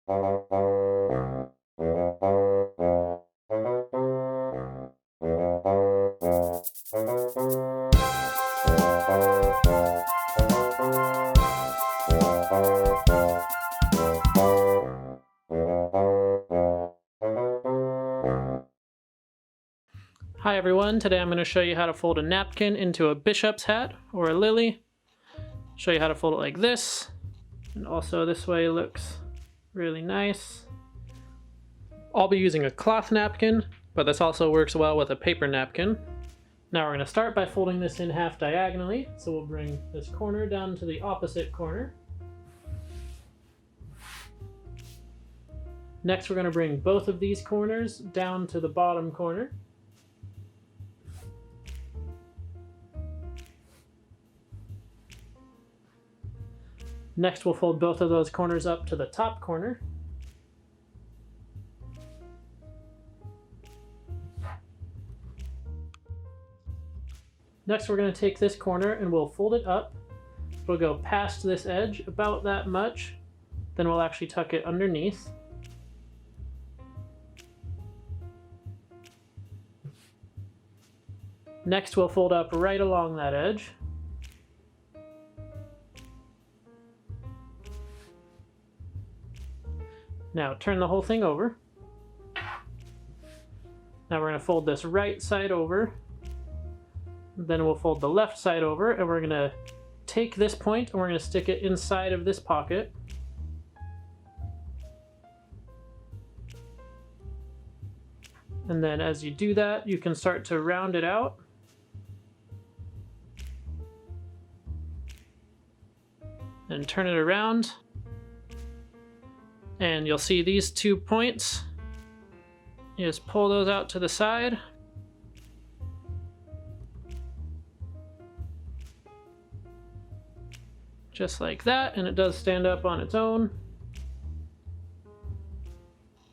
Hi everyone, today I'm going to show you how to fold a napkin into a bishop's hat or a lily. Show you how to fold it like this, and also this way looks really nice. I'll be using a cloth napkin, but this also works well with a paper napkin. Now we're going to start by folding this in half diagonally, so we'll bring this corner down to the opposite corner. Next we're going to bring both of these corners down to the bottom corner. Next we'll fold both of those corners up to the top corner. Next we're going to take this corner and we'll fold it up. We'll go past this edge about that much, then we'll actually tuck it underneath. Next we'll fold up right along that edge. Now turn the whole thing over. Now we're going to fold this right side over. Then we'll fold the left side over, and we're going to take this point and we're going to stick it inside of this pocket. And then as you do that, you can start to round it out. And turn it around. And you'll see these 2 points. You just pull those out to the side. Just like that, and it does stand up on its own.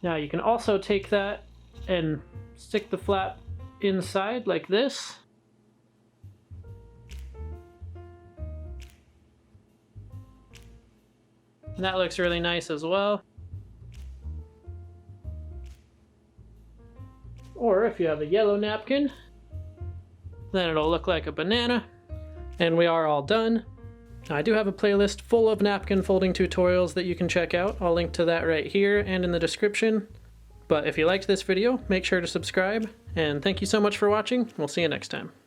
Now you can also take that and stick the flap inside like this. And that looks really nice as well. Or if you have a yellow napkin, then it'll look like a banana. And we are all done. Now, I do have a playlist full of napkin folding tutorials that you can check out. I'll link to that right here and in the description. But if you liked this video, make sure to subscribe. And thank you so much for watching. We'll see you next time.